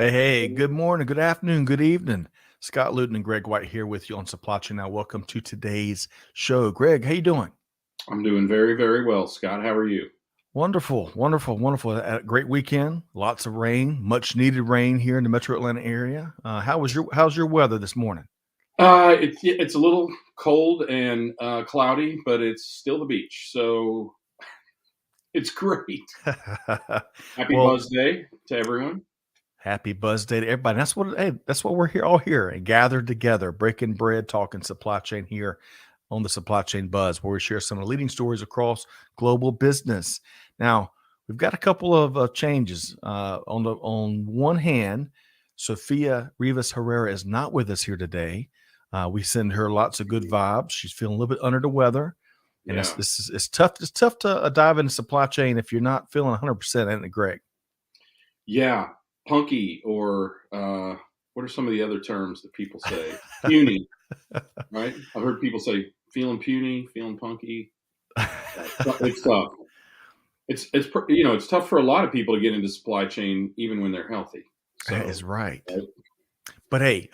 Hey, good morning, good afternoon, good evening. Scott Luton and Greg White here with you on Supply Chain Now. Welcome to today's show. Greg, how you doing? I'm doing very, very well, Scott. How are you? Wonderful, wonderful, wonderful. A great weekend. Lots of rain, much needed rain here in the Metro Atlanta area. How's your weather this morning? It's a little cold and cloudy, but it's still the beach, so it's great. Happy Well, Buzz Day to everyone. happy Buzz Day to everybody. That's what we're here all here and gathered together, breaking bread, talking supply chain here on the Supply Chain Buzz, where we share some of the leading stories across global business. Now, we've got a couple of changes. On one hand, Sofia Rivas Herrera is not with us here today. We send her lots of good vibes. She's feeling a little bit under the weather, and Yeah, it's tough. It's tough to dive into supply chain if you're not feeling 100%, isn't it, Greg? yeah, punky or what are some of the other terms that people say? Puny, right? I've heard people say feeling puny, feeling punky. It's tough. It's tough for a lot of people to get into supply chain even when they're healthy. That is So, right. right? But hey,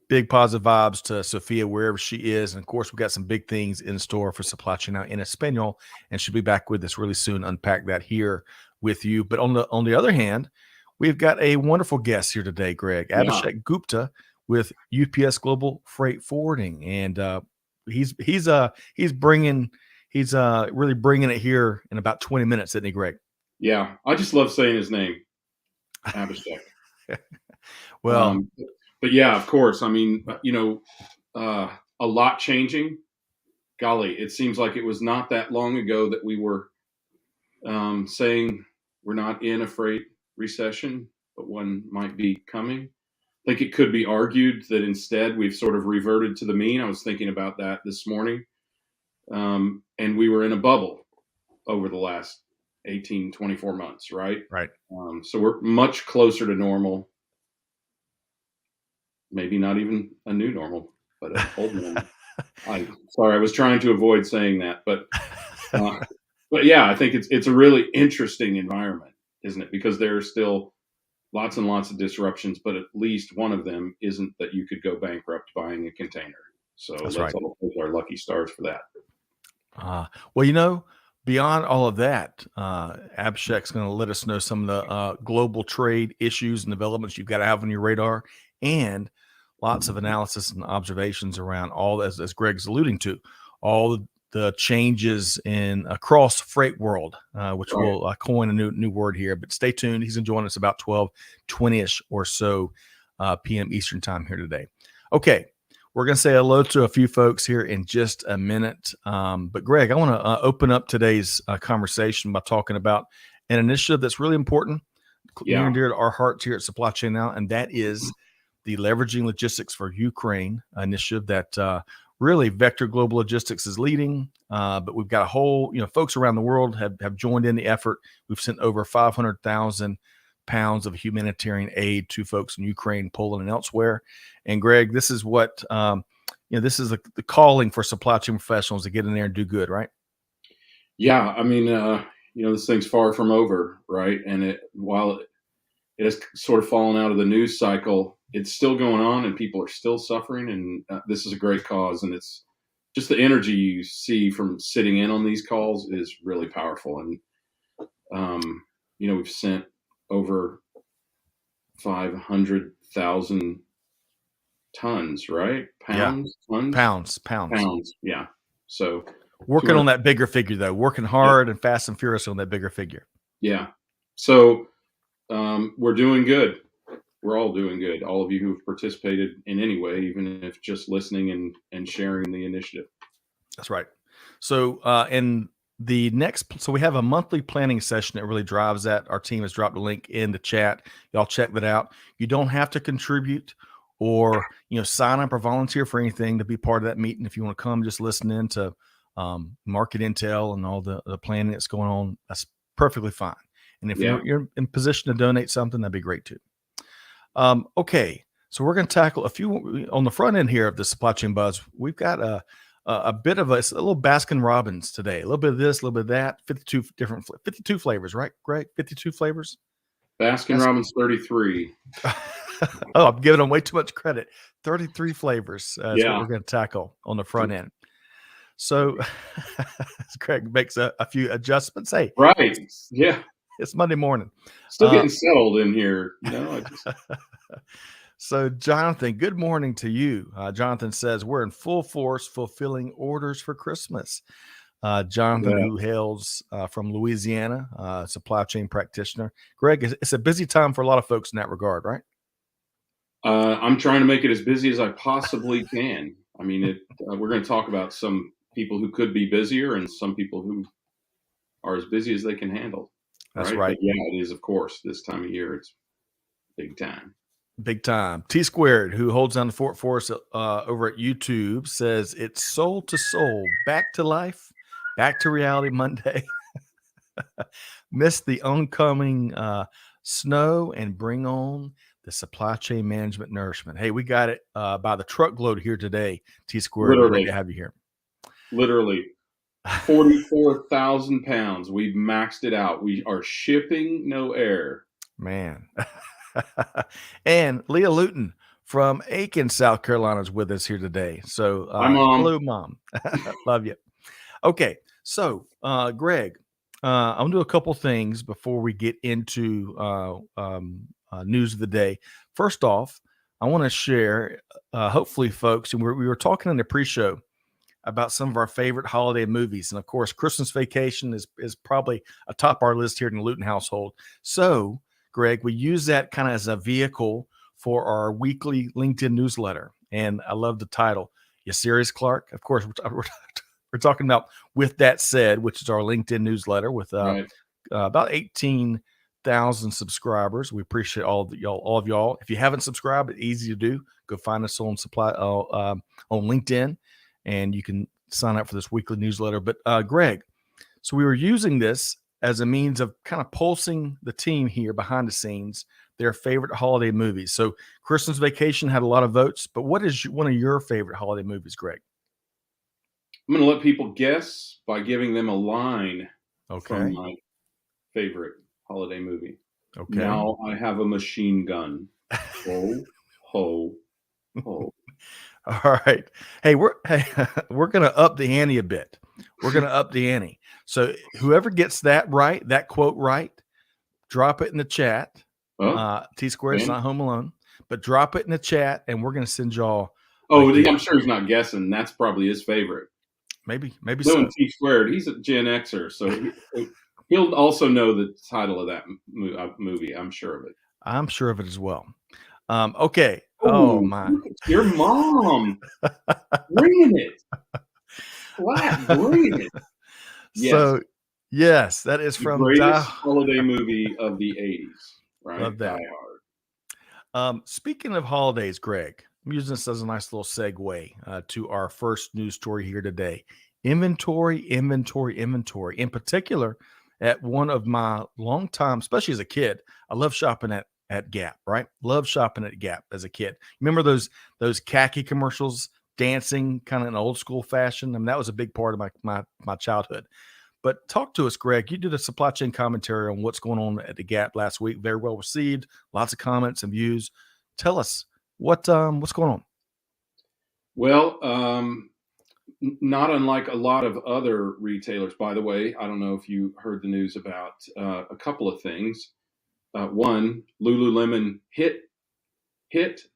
big positive vibes to Sophia wherever she is, and of course we got some big things in store for Supply Chain Now in Espanol, and she'll be back with us really soon. Unpack that here with you. But on the other hand, we've got a wonderful guest here today, Greg Yeah, Abhishek Gupta with UPS Global Freight Forwarding, and he's bringing he's really bringing it here in about 20 minutes, isn't he, Greg? yeah. I just love saying his name, Abhishek. Well, Um, but yeah, of course. I mean, a lot changing. Golly, it seems like it was not that long ago that we were saying we're not in a freight recession, but one might be coming. I think it could be argued that instead we've sort of reverted to the mean. I was thinking about that this morning. And we were in a bubble over the last 18, 24 months, right? right. So we're much closer to normal, maybe not even a new normal, but an old normal. Sorry, I was trying to avoid saying that, uh, but yeah, I think it's a really interesting environment, isn't it? Because there are still lots and lots of disruptions, but at least one of them isn't that you could go bankrupt buying a container. So That's let's right. all take our lucky stars for that. Well, beyond all of that, Abhishek's going to let us know some of the global trade issues and developments you've got to have on your radar, and lots of analysis and observations around all, as Greg's alluding to, all the changes in across freight world, which Right. will coin a new word here. But stay tuned. He's going to join us about 12:20ish or so p.m. Eastern time here today. Okay. We're going to say hello to a few folks here in just a minute. But Greg, I want to open up today's conversation by talking about an initiative that's really important, near and Yeah. dear to our hearts here at Supply Chain Now, and that is the Leveraging Logistics for Ukraine initiative that really Vector Global Logistics is leading. But we've got a whole, folks around the world have joined in the effort. We've sent over 500,000 pounds of humanitarian aid to folks in Ukraine, Poland, and elsewhere. And Greg, this is what this is the calling for supply chain professionals to get in there and do good, right? Yeah. I mean, this thing's far from over, right? And while it has sort of fallen out of the news cycle, it's still going on and people are still suffering. And this is a great cause. And it's just the energy you see from sitting in on these calls is really powerful. And, we've sent over 500,000 tons, right? Yeah, Pounds, tons, pounds. pounds. Yeah. So Working 200. on that bigger figure though, working Yeah. hard and fast and furious on that bigger figure. Yeah. So we're doing good. We're all doing good. All of you who've participated in any way, even if just listening and sharing the initiative. That's right. So, so we have a monthly planning session that really drives that. Our team has dropped a link in the chat. Y'all check that out. You don't have to contribute or, sign up or volunteer for anything to be part of that meeting. If you want to come, just listen in to market intel and all the planning that's going on, that's perfectly fine. And if Yeah. you're in position to donate something, that'd be great too. Okay. So we're going to tackle a few on the front end here of the supply chain buzz. We've got a bit of a little Baskin Robbins today. A little bit of this, a little bit of that. 52 flavors, right, Greg? 52 flavors. Baskin Robbins 33. Oh, I'm giving them way too much credit. 33 flavors is what Yeah. we're going to tackle on the front end. So Greg makes a few adjustments. Hey, Right. Yeah. it's Monday morning. Still getting settled in here. I just... So, Jonathan, good morning to you. Jonathan says, we're in full force fulfilling orders for Christmas. Jonathan, who hails from Louisiana, supply chain practitioner. Greg, it's a busy time for a lot of folks in that regard, right? I'm trying to make it as busy as I possibly can. I mean, we're going to talk about some people who could be busier and some people who are as busy as they can handle. That's right. But yeah, it is, of course, this time of year. It's big time. Big time. T Squared, who holds down the fort for us over at YouTube, says it's soul to soul, back to life, back to reality Monday. Miss the oncoming snow and bring on the supply chain management nourishment. Hey, we got it by the truckload here today. T Squared, great to have you here. Literally 44,000 pounds. We've maxed it out. We are shipping no air. Man. And Leah Luton from Aiken, South Carolina is with us here today. So hi, Mom. Hello, Mom. Love you. Okay. So Greg, I'm going to do a couple things before we get into news of the day. First off, I want to share, hopefully, folks, and we were talking in the pre-show about some of our favorite holiday movies. And of course, Christmas Vacation is probably atop our list here in the Luton household. So, Greg, we use that kind of as a vehicle for our weekly LinkedIn newsletter. And I love the title. You serious, Clark? Of course, we're talking about With That Said, which is our LinkedIn newsletter with about 18,000 subscribers. We appreciate all of y'all. If you haven't subscribed, it's easy to do. Go find us on LinkedIn, and you can sign up for this weekly newsletter. But Greg, so we were using this as a means of kind of pulsing the team here behind the scenes, their favorite holiday movies. So Christmas Vacation had a lot of votes, but what is one of your favorite holiday movies, Greg? I'm going to let people guess by giving them a line from my favorite holiday movie. Okay. Now I have a machine gun. Ho, ho, ho. All right. Hey, we're going to up the ante a bit. We're going to up the ante. So whoever gets that right, that quote right, drop it in the chat. T Squared is not home alone, but drop it in the chat, and we're going to send y'all. Oh, I'm sure he's not guessing. That's probably his favorite. Maybe so. T Squared, he's a Gen Xer, so he'll also know the title of that movie. I'm sure of it. I'm sure of it as well. Okay. Ooh, oh my! Your mom bringing it. Bringing it. Yes. So yes, that is from the greatest holiday movie of the 80s. Right. Love that. Die Hard. Speaking of holidays, Greg, I'm using this as a nice little segue to our first news story here today. Inventory. In particular, at one of my long time, especially as a kid, I love shopping at Gap, right? Love shopping at Gap as a kid. Remember those khaki commercials, dancing kind of in old school fashion? I mean, that was a big part of my childhood. But talk to us, Greg. You did a supply chain commentary on what's going on at the Gap last week. Very well received. Lots of comments and views. Tell us what's going on. Well, not unlike a lot of other retailers, by the way. I don't know if you heard the news about a couple of things. One, Lululemon hit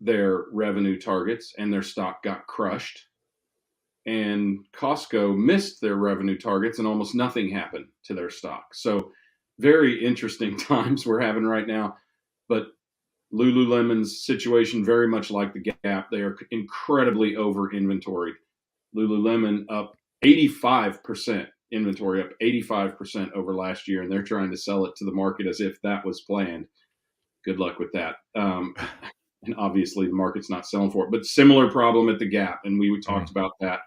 their revenue targets and their stock got crushed. And Costco missed their revenue targets and almost nothing happened to their stock. So very interesting times we're having right now. But Lululemon's situation, very much like the Gap, they are incredibly over inventoried. Lululemon up 85%, inventory up 85% over last year, and they're trying to sell it to the market as if that was planned. Good luck with that. And obviously the market's not selling for it, but similar problem at the Gap. And we talked about that.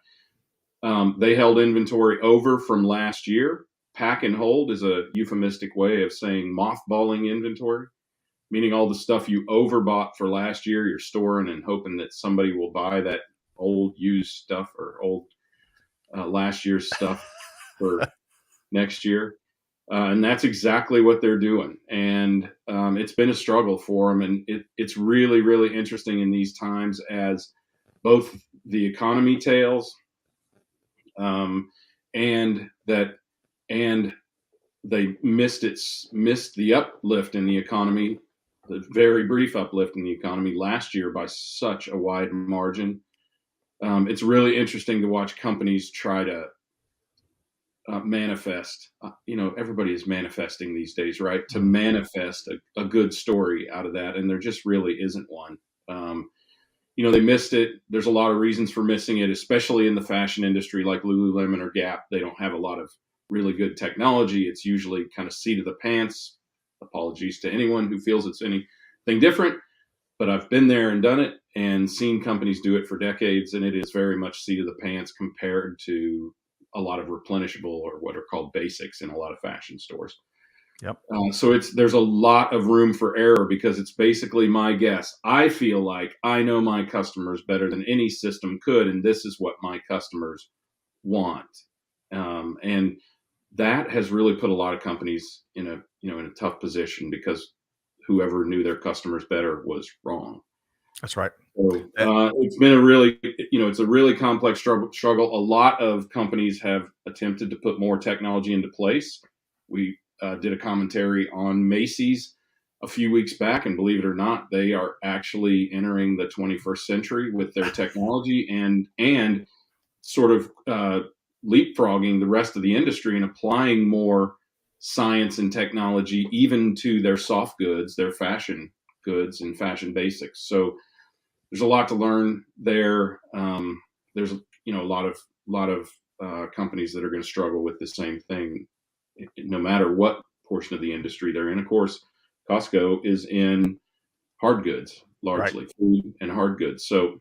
They held inventory over from last year. Pack and hold is a euphemistic way of saying mothballing inventory, meaning all the stuff you overbought for last year, you're storing and hoping that somebody will buy that old used stuff or old last year's stuff for next year. And that's exactly what they're doing. And it's been a struggle for them. And it's really, really interesting in these times as both the economy tails and that and they missed the uplift in the economy, the very brief uplift in the economy last year by such a wide margin. It's really interesting to watch companies try to manifest. Everybody is manifesting these days, right? To manifest a good story out of that, and there just really isn't one. They missed it. There's a lot of reasons for missing it, especially in the fashion industry, like Lululemon or Gap. They don't have a lot of really good technology. It's usually kind of seat of the pants. Apologies to anyone who feels it's anything different, but I've been there and done it and seen companies do it for decades, and it is very much seat of the pants compared to a lot of replenishable or what are called basics in a lot of fashion stores. Yep. So there's a lot of room for error because it's basically my guess. I feel like I know my customers better than any system could, and this is what my customers want. And that has really put a lot of companies in a tough position because whoever knew their customers better was wrong. That's right. So it's been it's a really complex struggle. A lot of companies have attempted to put more technology into place. We did a commentary on Macy's a few weeks back, and believe it or not, they are actually entering the 21st century with their technology and sort of leapfrogging the rest of the industry and applying more science and technology even to their soft goods, their fashion goods and fashion basics. So there's a lot to learn there. There's a lot of companies that are going to struggle with the same thing, no matter what portion of the industry they're in. Of course, Costco is in hard goods, largely Right. food and hard goods. So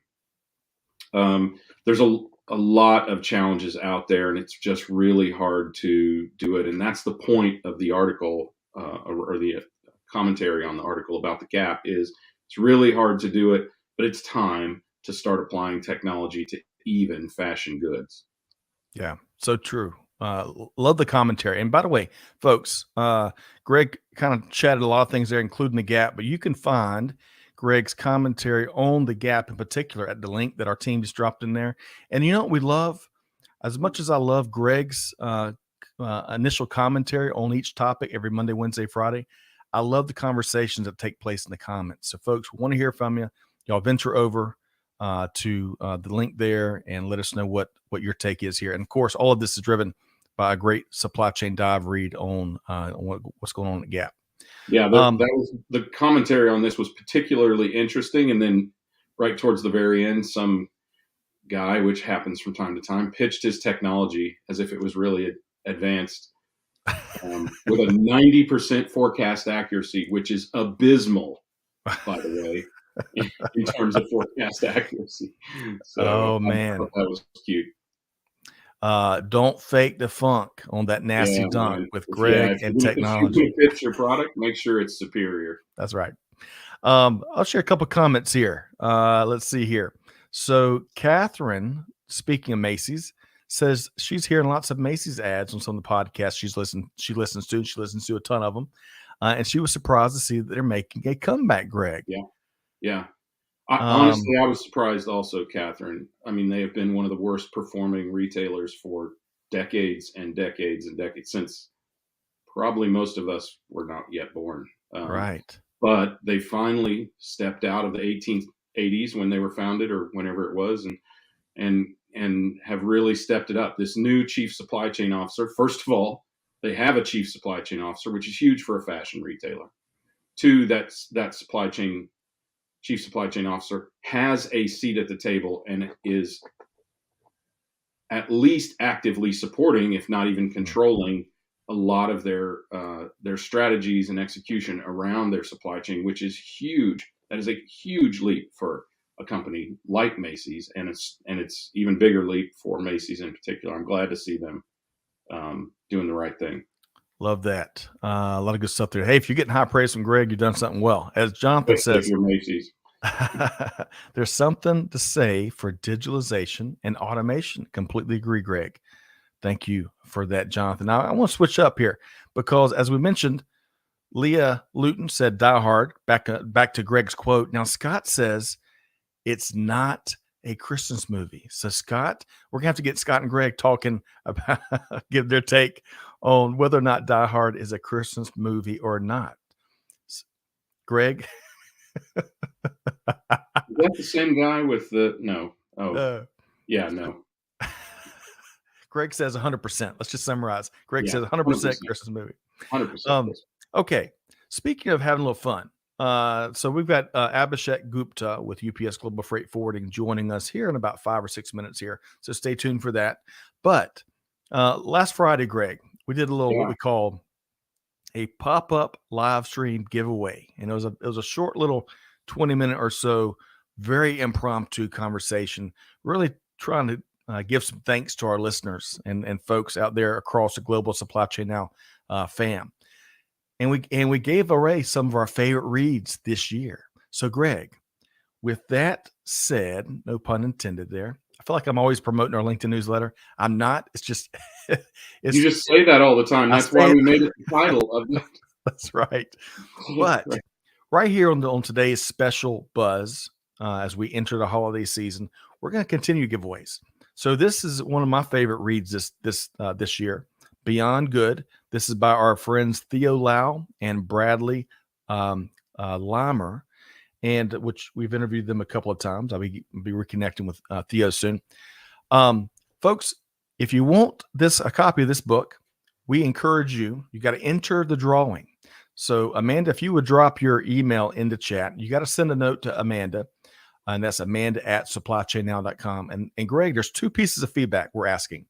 there's a lot of challenges out there, and it's just really hard to do it. And that's the point of the article or the commentary on the article about the Gap is it's really hard to do it, but it's time to start applying technology to even fashion goods. Yeah, so true. Love the commentary. And by the way, folks, Greg kind of chatted a lot of things there, including the Gap, but you can find Greg's commentary on the Gap in particular at the link that our team just dropped in there. And you know what we love? As much as I love Greg's initial commentary on each topic every Monday, Wednesday, Friday, I love the conversations that take place in the comments. So, folks, we want to hear from you. Y'all venture over to the link there and let us know what your take is here. And of course, all of this is driven by a great supply chain dive read on what's going on at Gap. Yeah, that was the commentary on this was particularly interesting. And then right towards the very end, some guy, which happens from time to time, pitched his technology as if it was really advanced with a 90% forecast accuracy, which is abysmal, by the way, in terms of forecast accuracy. So man, I thought that was cute. Don't fake the funk on that nasty dunk man. with Greg and technology. If you pitch your product, make sure it's superior. That's right. I'll share a couple comments here. Let's see here. So Catherine, speaking of Macy's, says she's hearing lots of Macy's ads on some of the podcasts she listens to a ton of them. And she was surprised to see that they're making a comeback, Greg. Yeah. Honestly, I was surprised also, Catherine. I mean, they have been one of the worst performing retailers for decades and decades and decades, since probably most of us were not yet born. Right. But they finally stepped out of the 1880s when they were founded, or whenever it was, and have really stepped it up. This new chief supply chain officer, first of all, they have a chief supply chain officer, which is huge for a fashion retailer. Two, that chief supply chain officer has a seat at the table and is at least actively supporting, if not even controlling, a lot of their strategies and execution around their supply chain, which is huge. That is a huge leap for a company like Macy's, and it's even bigger leap for Macy's in particular. I'm glad to see them doing the right thing. Love that. A lot of good stuff there. Hey, if you're getting high praise from Greg, you've done something well. As Jonathan says, Macy's. There's something to say for digitalization and automation. Completely agree, Greg. Thank you for that, Jonathan. Now, I want to switch up here because as we mentioned, Leah Luton said Die Hard, back to Greg's quote. Now, Scott says it's not a Christmas movie. So, Scott, we're going to have to get Scott and Greg talking about, give their take on whether or not Die Hard is a Christmas movie or not. Greg? Is that the same guy with the, no. Oh, yeah, no. Greg says 100%. Let's just summarize. Greg says 100% 100%. Christmas movie. 100%. Okay. Speaking of having a little fun, so we've got Abhishek Gupta with UPS Global Freight Forwarding joining us here in about 5 or 6 minutes here. So stay tuned for that. But last Friday, Greg, we did a little what we call a pop-up live stream giveaway. And it was a short little 20-minute or so, very impromptu conversation, really trying to give some thanks to our listeners and folks out there across the global supply chain now fam. And we gave away some of our favorite reads this year. So, Greg, with that said, no pun intended there. I feel like I'm always promoting our LinkedIn newsletter. I'm not. It's just you just say that all the time. That's why we made it the title of it. That's right. But right here on today's special buzz, as we enter the holiday season, we're going to continue giveaways. So this is one of my favorite reads this year. Beyond Good. This is by our friends Theo Lau and Bradley Limer, and which we've interviewed them a couple of times. I'll be reconnecting with Theo soon. Folks, if you want a copy of this book, we encourage you got to enter the drawing. So Amanda, if you would drop your email into chat, you got to send a note to Amanda, and that's amanda@supplychainnow.com. And Greg, there's 2 pieces of feedback we're asking,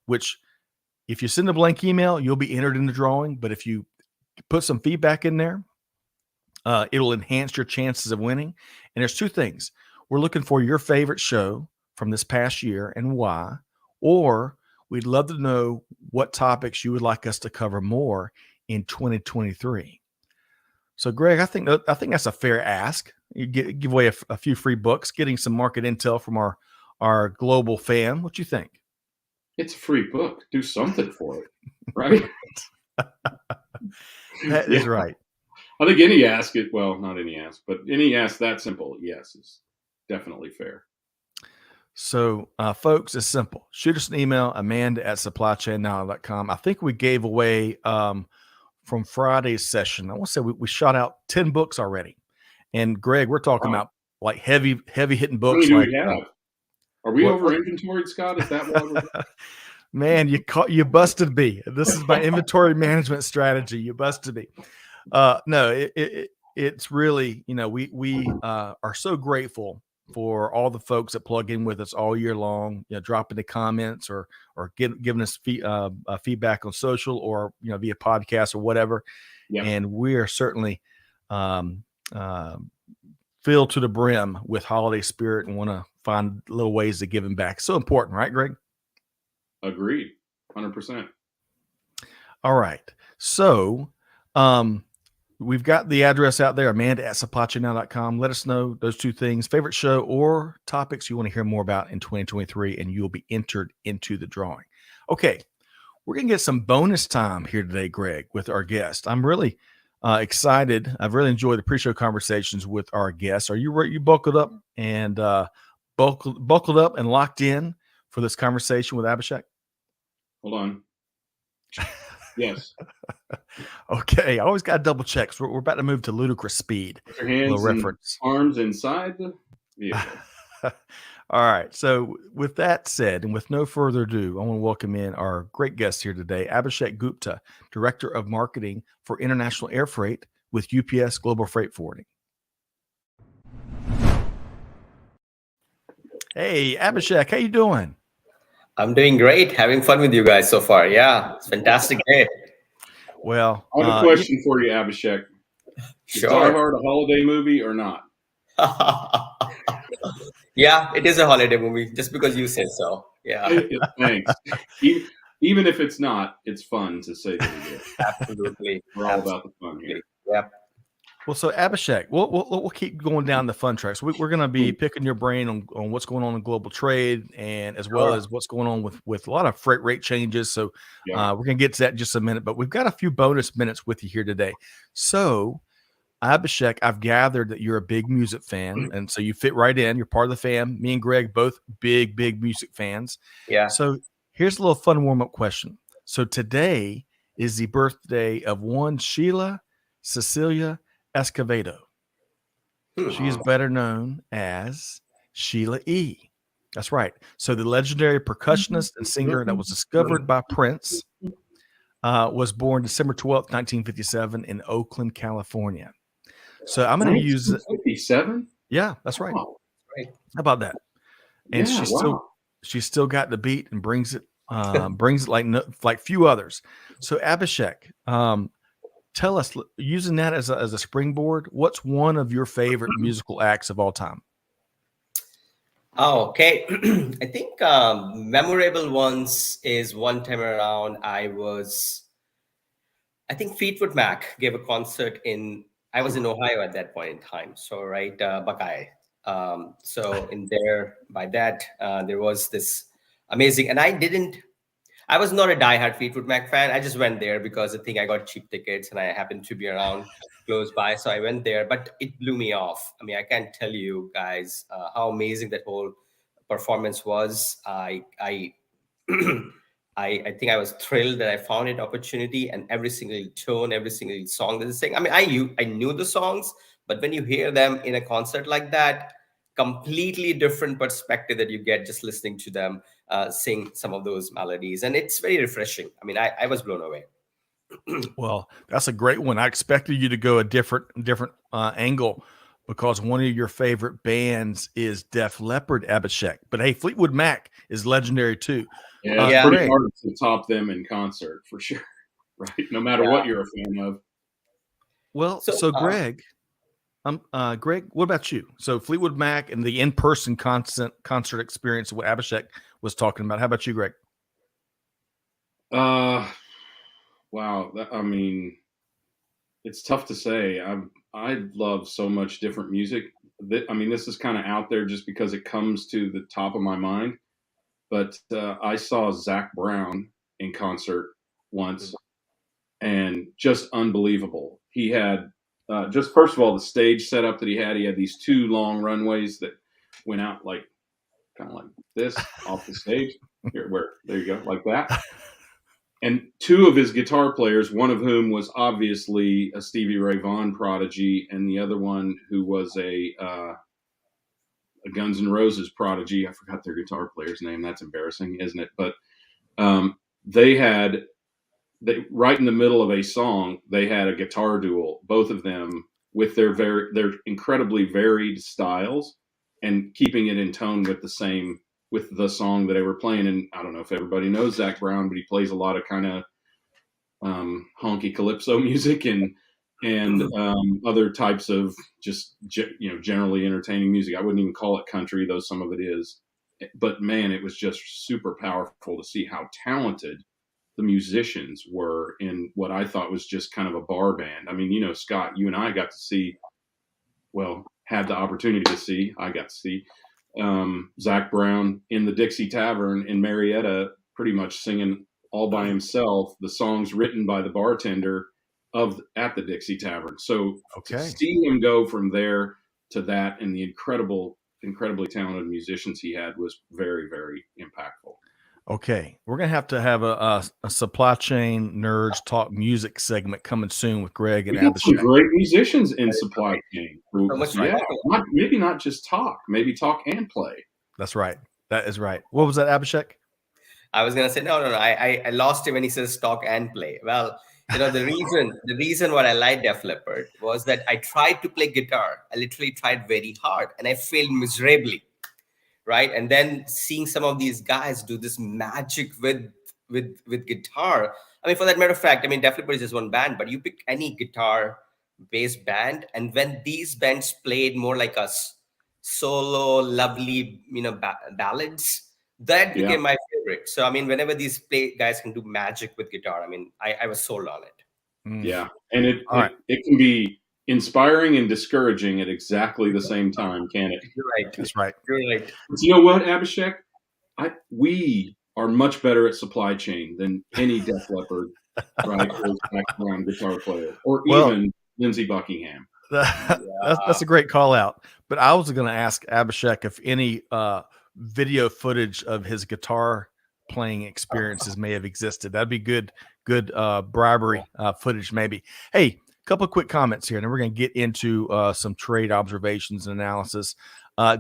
which if you send a blank email, you'll be entered in the drawing. But if you put some feedback in there, it'll enhance your chances of winning. And there's 2 things. We're looking for your favorite show from this past year and why, or we'd love to know what topics you would like us to cover more in 2023. So, Greg, I think that's a fair ask. You give away a few free books, getting some market intel from our global fam. What you think? It's a free book. Do something for it, right? That is right. I think any ask, not any ask, but any ask that simple, yes, is definitely fair. So, folks, it's simple. Shoot us an email, amanda@supplychainnow.com. I think we gave away from Friday's session. I want to say we shot out 10 books already. And Greg, we're talking about like heavy hitting books. How many do we have? Are we over inventoried, Scott? Is that why we're Man, you busted me. This is my inventory management strategy. You busted me. No, it's really, we are so grateful for all the folks that plug in with us all year long, dropping the comments or giving us feedback on social or, via podcast or whatever. Yeah. And we are certainly filled to the brim with holiday spirit and want to find little ways to give them back. So important, right, Greg? Agreed. 100%. All right. So, we've got the address out there, amanda@supplychainnow.com. Let us know those 2 things, favorite show or topics you want to hear more about in 2023, and you'll be entered into the drawing. Okay. We're going to get some bonus time here today, Greg, with our guest. I'm really excited. I've really enjoyed the pre-show conversations with our guests. Are you ready? You buckled up and buckled up and locked in for this conversation with Abhishek? Hold on. Yes. Okay. I always got to double check. So we're about to move to ludicrous speed. Put your hands and arms inside the vehicle. All right. So with that said, and with no further ado, I want to welcome in our great guest here today, Abhishek Gupta, Director of Marketing for International Air Freight with UPS Global Freight Forwarding. Hey, Abhishek, how you doing? I'm doing great. Having fun with you guys so far. Yeah, it's fantastic day. Well, I have a question for you, Abhishek. Sure. Is Die Hard a holiday movie or not? Yeah, it is a holiday movie, just because you said so. Yeah. Thanks. Even if it's not, it's fun to say that it is. Absolutely. We're all about the fun here. Yep. Well, so Abhishek, we'll keep going down the fun tracks. We're going to be picking your brain on what's going on in global trade, and as well as what's going on with a lot of freight rate changes. So we're going to get to that in just a minute, but we've got a few bonus minutes with you here today. So Abhishek, I've gathered that you're a big music fan, and so you fit right in. You're part of the fam. Me and Greg, both big music fans. Yeah. So here's a little fun warm-up question. So today is the birthday of one Sheila Cecilia Escovedo. She is better known as Sheila E. That's right. So the legendary percussionist and singer that was discovered by Prince was born December 12th, 1957 in Oakland, California. So I'm going to use 57. Yeah, that's right. Wow. How about that? And she's still got the beat and brings it like few others. So Abhishek, tell us, using that as a springboard, what's one of your favorite musical acts of all time? Oh, okay. I think memorable ones is one time around I think Fleetwood Mac gave a concert I was in Ohio at that point in time. So, right, Buckeye. So in there, by that, there was this amazing, and I was not a diehard Fleetwood Mac fan. I just went there because I think I got cheap tickets and I happened to be around close by. So I went there, but it blew me off. I mean, I can't tell you guys how amazing that whole performance was. I think I was thrilled that I found an opportunity, and every single tone, every single song that they sing. I mean, I knew the songs, but when you hear them in a concert like that, completely different perspective that you get just listening to them sing some of those melodies, and it's very refreshing. I mean, I was blown away. Well, that's a great one. I expected you to go a different angle, because one of your favorite bands is Def Leppard, Abhishek. But hey, Fleetwood Mac is legendary too. Yeah, it's pretty hard to top them in concert for sure, right? No matter what you're a fan of. Well, so Greg, Greg, what about you? So Fleetwood Mac and the in-person concert experience, what Abhishek was talking about. How about you, Greg? Wow. I mean, it's tough to say. I love so much different music. I mean, this is kind of out there just because it comes to the top of my mind. But I saw Zach Brown in concert once, and just unbelievable. He had just, first of all, the stage setup that he had these two long runways that went out like kind of like this off the stage. There you go, like that. And two of his guitar players, one of whom was obviously a Stevie Ray Vaughan prodigy, and the other one who was a Guns N' Roses prodigy. I forgot their guitar player's name. That's embarrassing, isn't it? But they right in the middle of a song, they had a guitar duel, both of them with their incredibly varied styles and keeping it in tone with the song that they were playing. And I don't know if everybody knows Zach Brown, but he plays a lot of kind of honky calypso music and other types of just generally entertaining music. I wouldn't even call it country, though some of it is. But man, it was just super powerful to see how talented the musicians were in what I thought was just kind of a bar band. I mean, Scott, you and I got to see, had the opportunity to see. I got to see Zach Brown in the Dixie Tavern in Marietta, pretty much singing all by himself the songs written by the bartender at the Dixie Tavern. So to see him go from there to that, and the incredibly talented musicians he had, was very, very impactful. Okay, we're gonna have to have a supply chain nerds talk music segment coming soon with Greg and Abhishek. Some great musicians in supply chain. Maybe not just talk, maybe talk and play. That's right. That is right. What was that, Abhishek? I was gonna say no. I lost him when he says talk and play. Well, the reason why I liked Def Leppard was that I tried to play guitar. I literally tried very hard, and I failed miserably. Right, and then seeing some of these guys do this magic with guitar. I mean, for that matter of fact, I mean, Def Leppard is just one band, but you pick any guitar-based band, and when these bands played more like a solo, lovely, ballads, that became my favorite. So, I mean, whenever these guys can do magic with guitar, I mean, I was sold on it. Yeah, and it can be inspiring and discouraging at exactly the same time, can it? You're right. That's right. You're right. But you know what, Abhishek? We are much better at supply chain than any Def Leppard, right, or background guitar player, or Well, even Lindsey Buckingham. that's a great call out. But I was going to ask Abhishek if any video footage of his guitar playing experiences may have existed. That'd be good bribery footage, maybe. Hey, a couple of quick comments here, and then we're going to get into some trade observations and analysis.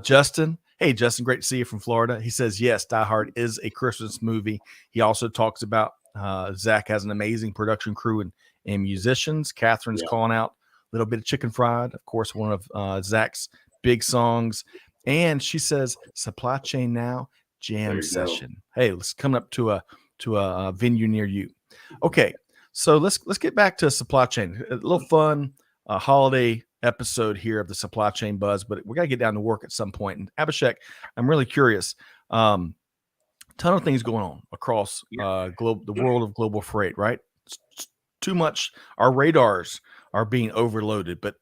Justin. Hey, Justin, great to see you from Florida. He says, yes, Die Hard is a Christmas movie. He also talks about Zach has an amazing production crew and musicians. Catherine's calling out a little bit of Chicken Fried, of course, one of Zach's big songs. And she says, Supply Chain Now Jam Session. Go. Hey, let's come up to a venue near you. Okay, so let's get back to supply chain. A little fun holiday episode here of the Supply Chain Buzz, but we got to get down to work at some point. And Abhishek, I'm really curious. Ton of things going on across the world of global freight, right? It's too much. Our radars are being overloaded. But,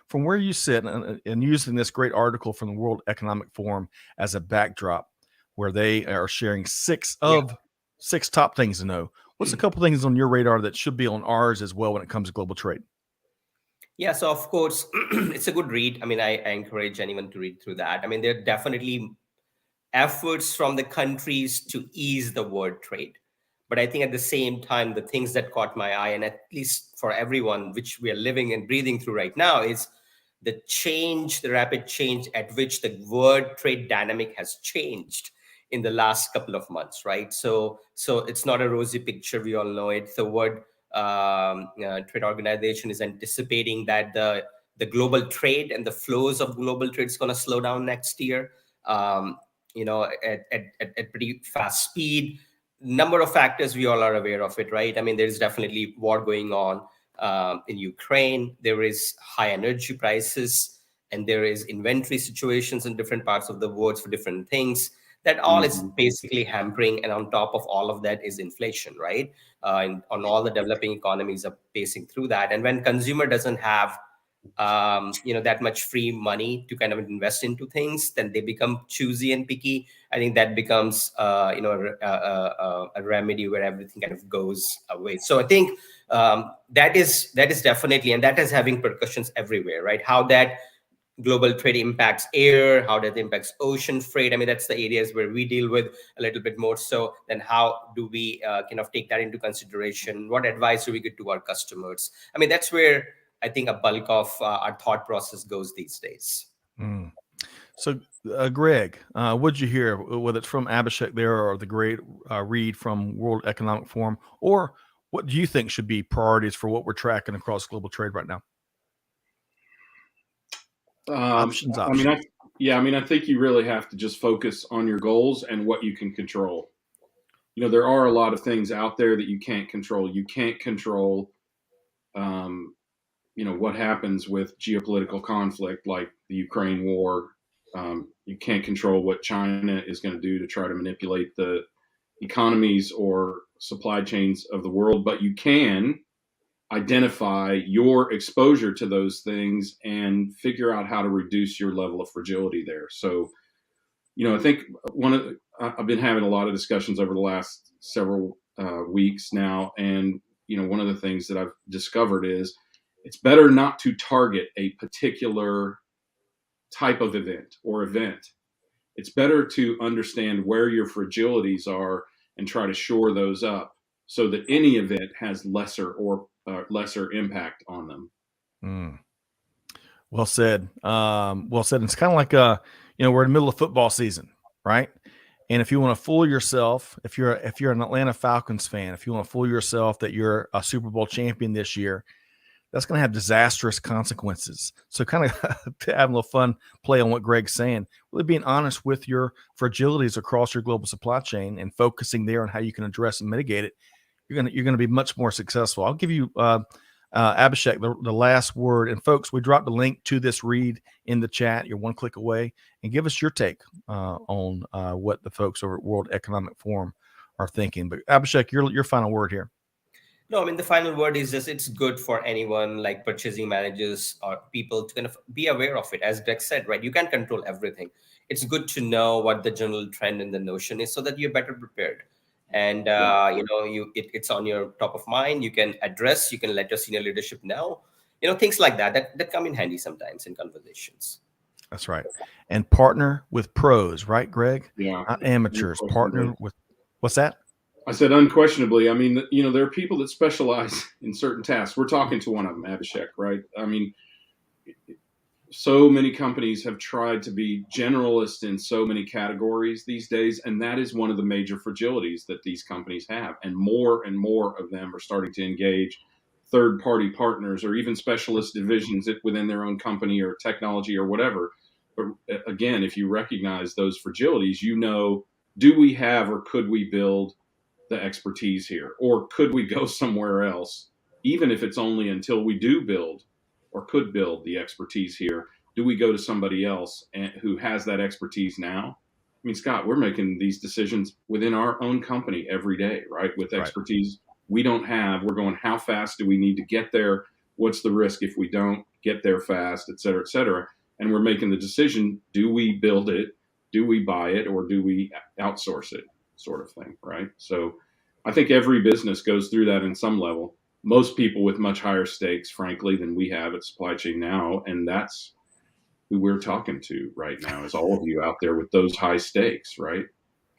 from where you sit and using this great article from the World Economic Forum as a backdrop, where they are sharing six top things to know, what's a couple things on your radar that should be on ours as well when it comes to global trade? Yeah, so of course, it's a good read. I mean, I encourage anyone to read through that. I mean, there are definitely efforts from the countries to ease the world trade. But I think at the same time, the things that caught my eye, and at least for everyone, which we are living and breathing through right now, is the rapid change at which the world trade dynamic has changed in the last couple of months, right? So it's not a rosy picture. We all know it. The World Trade Organization is anticipating that the global trade and the flows of global trade is going to slow down next year. At pretty fast speed. Number of factors, we all are aware of it, right? I mean, there's definitely war going on in Ukraine. There is high energy prices, and there is inventory situations in different parts of the world for different things. That all is basically hampering, and on top of all of that is inflation, right? And on all the developing economies are facing through that. And when consumer doesn't have that much free money to kind of invest into things, then they become choosy and picky. I think that becomes a remedy where everything kind of goes away. So I think that is definitely, and that is having repercussions everywhere, right? How that global trade impacts air, how that impacts ocean freight. I mean, that's the areas where we deal with a little bit more so. Then how do we kind of take that into consideration? What advice do we give to our customers? I mean, that's where I think a bulk of our thought process goes these days. So, Greg, what did you hear, whether it's from Abhishek there or the great read from World Economic Forum, or what do you think should be priorities for what we're tracking across global trade right now? Options. I mean, I think you really have to just focus on your goals and what you can control. There are a lot of things out there that you can't control. You can't control, what happens with geopolitical conflict like the Ukraine war. You can't control what China is going to do to try to manipulate the economies or supply chains of the world, but you can identify your exposure to those things and figure out how to reduce your level of fragility there. So, I think I've been having a lot of discussions over the last several weeks now. And, one of the things that I've discovered is it's better not to target a particular type of event or event. It's better to understand where your fragilities are and try to shore those up so that any event has lesser impact on them. Well said. Well said. It's kind of like we're in the middle of football season, right? And if you want to fool yourself, if you're an Atlanta Falcons fan, if you want to fool yourself that you're a Super Bowl champion this year, that's going to have disastrous consequences. So kind of having a little fun play on what Greg's saying, really being honest with your fragilities across your global supply chain and focusing there on how you can address and mitigate it, you're going to be much more successful. I'll give you Abhishek the last word. And folks, we dropped the link to this read in the chat. You're one click away, and give us your take on what the folks over at World Economic Forum are thinking. But Abhishek, your final word here. No, I mean, the final word is just it's good for anyone like purchasing managers or people to kind of be aware of it. As Greg said, right? You can't control everything. It's good to know what the general trend and the notion is so that you're better prepared. And, Yeah. it's on your top of mind. You can address, you can let your senior leadership know, things like that come in handy sometimes in conversations. That's right. And partner with pros, right, Greg? Yeah. Not amateurs. Unquestionably. Partner with what's that? I said unquestionably. I mean, there are people that specialize in certain tasks. We're talking to one of them, Abhishek, right? I mean, so many companies have tried to be generalist in so many categories these days, and that is one of the major fragilities that these companies have. And more of them are starting to engage third-party partners or even specialist divisions within their own company or technology or whatever. But again, if you recognize those fragilities, do we have or could we build the expertise here, or could we go somewhere else, even if it's only until we do build or could build the expertise here? Do we go to somebody else who has that expertise now? I mean, Scott, we're making these decisions within our own company every day, right? With Right. expertise we don't have. We're going, how fast do we need to get there? What's the risk if we don't get there fast, et cetera, et cetera? And we're making the decision, do we build it? Do we buy it? Or do we outsource it? Sort of thing, right? So I think every business goes through that in some level. Most people with much higher stakes, frankly, than we have at supply chain now. And that's who we're talking to right now, is all of you out there with those high stakes, right?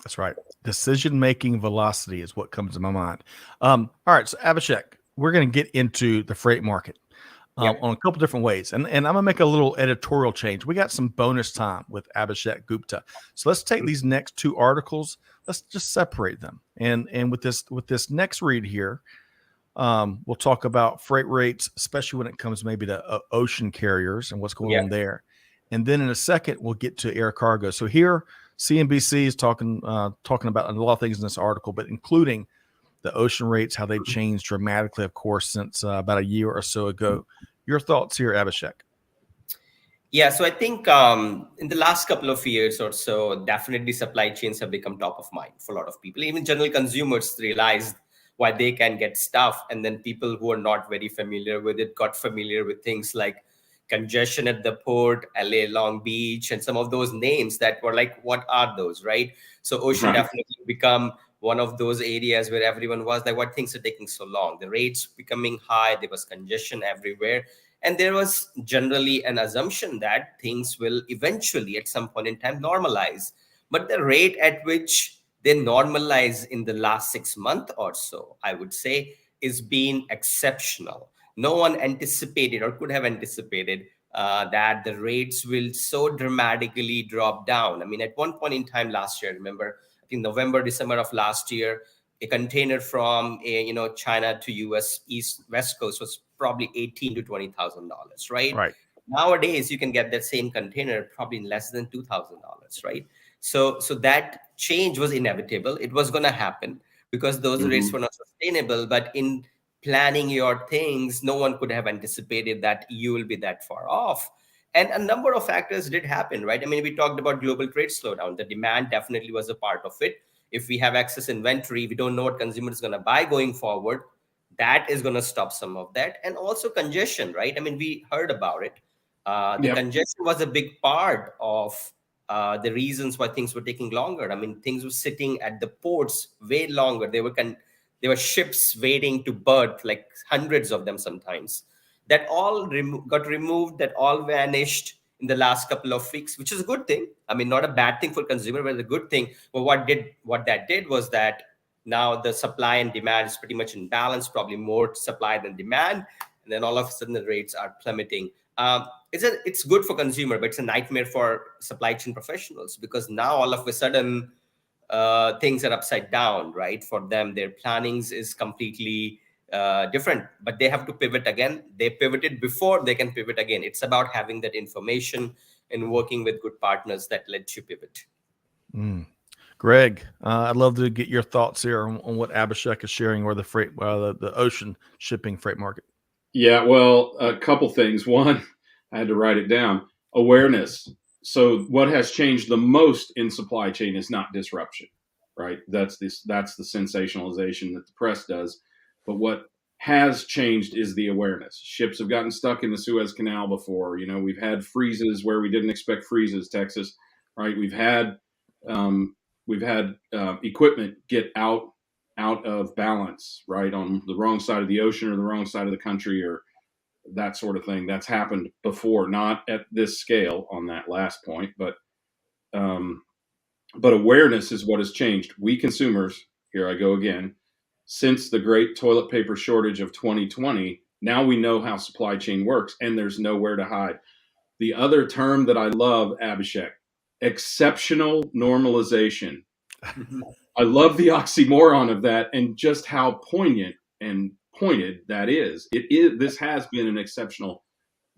That's right. Decision-making velocity is what comes to my mind. All right. So Abhishek, we're going to get into the freight market Yep. on a couple different ways. And I'm going to make a little editorial change. We got some bonus time with Abhishek Gupta. So let's take these next two articles. Let's just separate them. And with this next read here, we'll talk about freight rates, especially when it comes maybe to ocean carriers and what's going Yeah. on there. And then in a second, we'll get to air cargo. So here, CNBC is talking about a lot of things in this article, but including the ocean rates, how they've changed dramatically, of course, since about a year or so ago. Your thoughts here, Abhishek? Yeah, so I think in the last couple of years or so, definitely supply chains have become top of mind for a lot of people. Even general consumers realized why they can get stuff, and then people who are not very familiar with it got familiar with things like congestion at the port, LA Long Beach, and some of those names that were like, what are those, right? So ocean Right. definitely become one of those areas where everyone was like, what things are taking so long? The rates becoming high, there was congestion everywhere. And there was generally an assumption that things will eventually, at some point in time, normalize. But the rate at which they normalize in the last 6 months or so, I would say, is being exceptional. No one anticipated or could have anticipated that the rates will so dramatically drop down. I mean, at one point in time last year, remember, I think November, December of last year, a container from China to US East West Coast was probably $18,000 to $20,000, right? Right. Nowadays, you can get that same container probably in less than $2,000, right? So that change was inevitable. It was going to happen because those rates were not sustainable. But in planning your things, no one could have anticipated that you will be that far off. And a number of factors did happen, right? I mean, we talked about global trade slowdown. The demand definitely was a part of it. If we have excess inventory, we don't know what consumer is going to buy going forward. That is going to stop some of that. And also congestion, right? I mean, we heard about it. The Yep. congestion was a big part of the reasons why things were taking longer. I mean, things were sitting at the ports way longer. There were ships waiting to berth, like hundreds of them sometimes. That all got removed. That all vanished in the last couple of weeks, which is a good thing. I mean, not a bad thing for consumer, but a good thing. But what that did was that now the supply and demand is pretty much in balance, probably more supply than demand, and then all of a sudden the rates are plummeting. It's good for consumer, but it's a nightmare for supply chain professionals because now all of a sudden things are upside down, right? For them, their plannings is completely different, but they have to pivot again. They pivoted before, they can pivot again. It's about having that information and working with good partners that let you pivot. Greg, I'd love to get your thoughts here on what Abhishek is sharing, or the ocean shipping freight market. Yeah, well, a couple things. One, I had to write it down. Awareness. So what has changed the most in supply chain is not disruption, right? That's the sensationalization that the press does. But what has changed is the awareness. Ships have gotten stuck in the Suez Canal before. We've had freezes where we didn't expect freezes, Texas, right? We've had equipment get out of balance, right, on the wrong side of the ocean or the wrong side of the country, or that sort of thing. That's happened before, not at this scale on that last point, but awareness is what has changed. We consumers, here I go again, since the great toilet paper shortage of 2020, now we know how supply chain works, and there's nowhere to hide. The other term that I love, Abhishek, exceptional normalization. I love the oxymoron of that and just how poignant and pointed that is. This has been an exceptional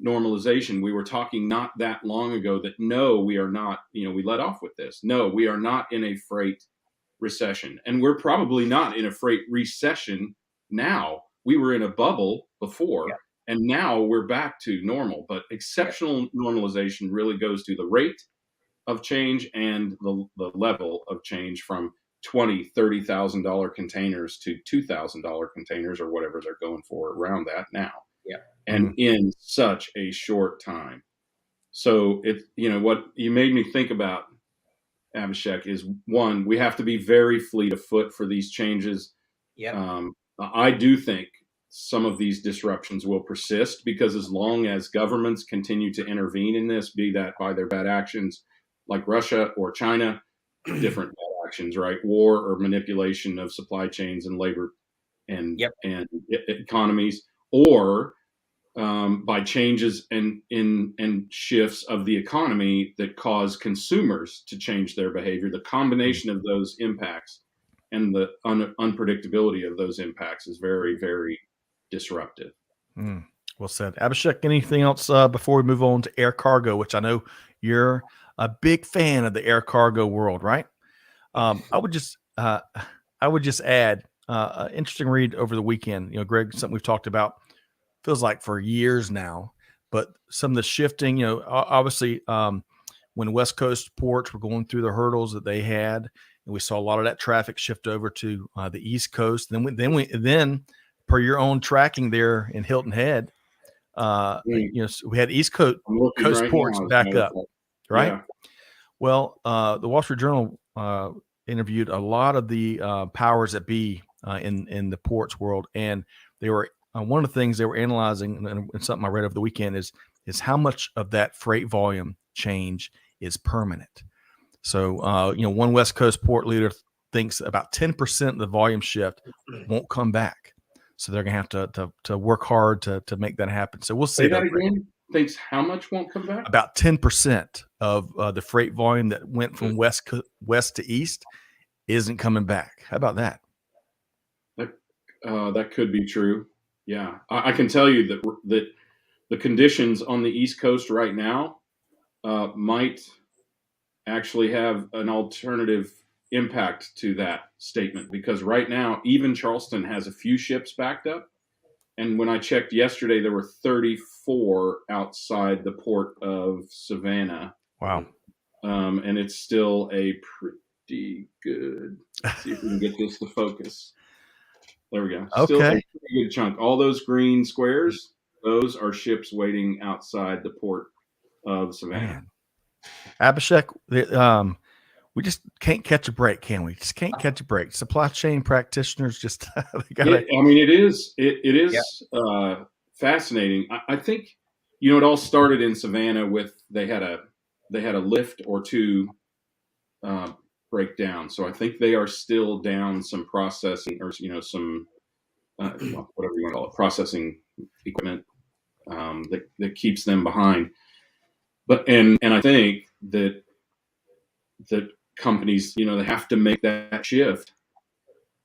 normalization. We were talking not that long ago that no, we are not, we let off with this. No, we are not in a freight recession. And we're probably not in a freight recession now. We were in a bubble before, and now we're back to normal. But exceptional normalization really goes to the rate of change and the level of change from $20,000-$30,000 containers to $2,000 containers or whatever they're going for around that now. And in such a short time. So what you made me think about, Abhishek, is one, we have to be very fleet of foot for these changes. I do think some of these disruptions will persist because as long as governments continue to intervene in this, be that by their bad actions like Russia or China, different bad actions, right? War or manipulation of supply chains and labor and economies, or by changes and shifts of the economy that cause consumers to change their behavior. The combination of those impacts and the unpredictability of those impacts is very, very disruptive. Well said. Abhishek, anything else before we move on to air cargo, which I know you're a big fan of the air cargo world, right? I would just add an interesting read over the weekend. Greg, something we've talked about, feels like for years now, but some of the shifting, obviously when West Coast ports were going through the hurdles that they had, and we saw a lot of that traffic shift over to the East Coast. Then per your own tracking there in Hilton Head, we had East Coast ports back up, right? Yeah. Well, the Wall Street Journal interviewed a lot of the powers that be in the ports world, and they were one of the things they were analyzing, and something I read over the weekend is how much of that freight volume change is permanent. So, one West Coast port leader thinks about 10% of the volume shift won't come back. So they're going to have to work hard to make that happen. So we'll see. Say that again. Thinks how much won't come back? About 10% of the freight volume that went from west to east isn't coming back. How about that? That could be true. Yeah, I can tell you that the conditions on the East Coast right now might actually have an alternative impact to that statement, because right now even Charleston has a few ships backed up, and when I checked yesterday, there were 34 outside the port of Savannah. Wow. And it's still a pretty good. Let's see if we can get this to focus. There we go. Still a pretty good chunk. All those green squares, those are ships waiting outside the port of Savannah. Man. Abhishek, we just can't catch a break, can we? Just can't catch a break. Supply chain practitioners just they gotta... it is fascinating. I think it all started in Savannah with they had a lift or two break down. So I think they are still down some processing or some whatever you want to call it, processing equipment that keeps them behind. But and I think that companies, they have to make that shift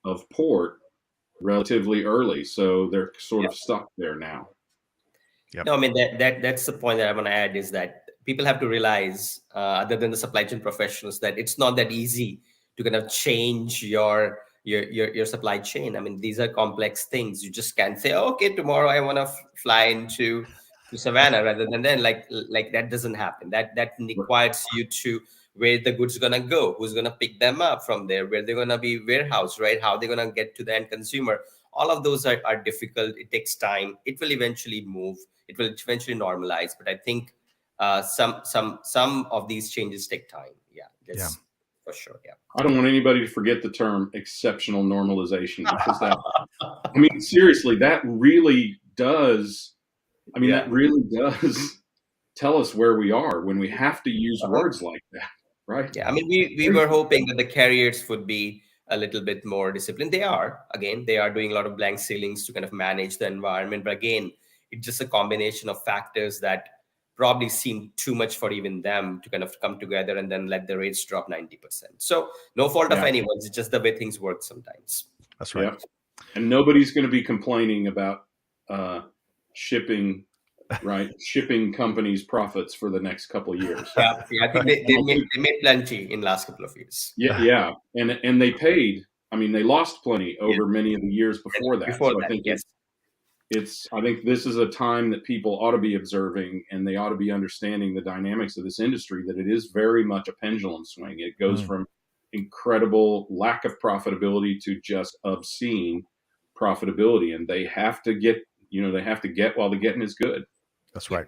of port relatively early, so they're sort of stuck there now. Yep. No, I mean that's the point that I want to add, is that people have to realize, other than the supply chain professionals, that it's not that easy to kind of change your supply chain. I mean, these are complex things. You just can't say, okay, tomorrow I want to fly into Savannah rather than then. Like that doesn't happen. That requires you to where the goods are gonna go, who's gonna pick them up from there, where they're gonna be warehoused, right? How they're gonna get to the end consumer. All of those are difficult. It takes time. It will eventually move. It will eventually normalize. But I think some of these changes take time. Yeah, that's for sure. Yeah. I don't want anybody to forget the term exceptional normalization, because that, I mean, seriously, that really does. I mean, that really does tell us where we are when we have to use words like that, right? Yeah, I mean, we were hoping that the carriers would be a little bit more disciplined. They are. Again, they are doing a lot of blank sailings to kind of manage the environment. But again, it's just a combination of factors that probably seem too much for even them to kind of come together and then let the rates drop 90%. So no fault of anyone's. It's just the way things work sometimes. That's right. Yeah. And nobody's going to be complaining about shipping companies' profits for the next couple of years. Yeah, I think they made plenty in the last couple of years. Yeah. And they paid. I mean, they lost plenty over many of the years before that. I think I think this is a time that people ought to be observing, and they ought to be understanding the dynamics of this industry, that it is very much a pendulum swing. It goes from incredible lack of profitability to just obscene profitability, and they have to get while the getting is good. That's right.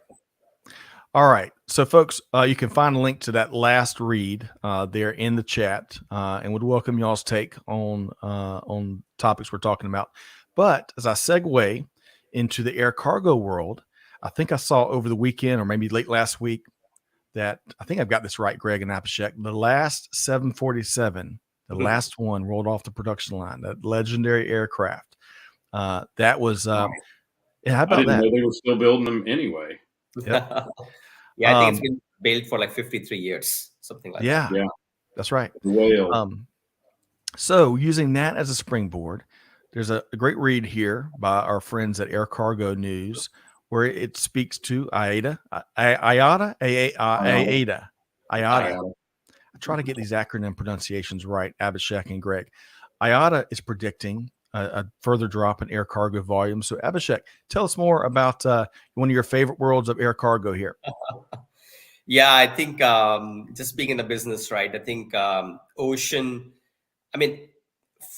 All right. So folks, you can find a link to that last read there in the chat, and would welcome y'all's take on topics we're talking about. But as I segue into the air cargo world, I think I saw over the weekend or maybe late last week that, I think I've got this right, Greg and Abhishek, the last 747, the last one rolled off the production line, that legendary aircraft. That was, how about I didn't that? know they were still building them anyway. Yep. Yeah, I think it's been built for like 53 years, something like that. Yeah, that's right. The whale. So using that as a springboard, there's a great read here by our friends at Air Cargo News, where it speaks to IATA. I try to get these acronym pronunciations right, Abhishek and Greg. IATA is predicting a further drop in air cargo volume. So Abhishek, tell us more about one of your favorite worlds of air cargo here. Yeah, I think just being in the business, right? I think ocean,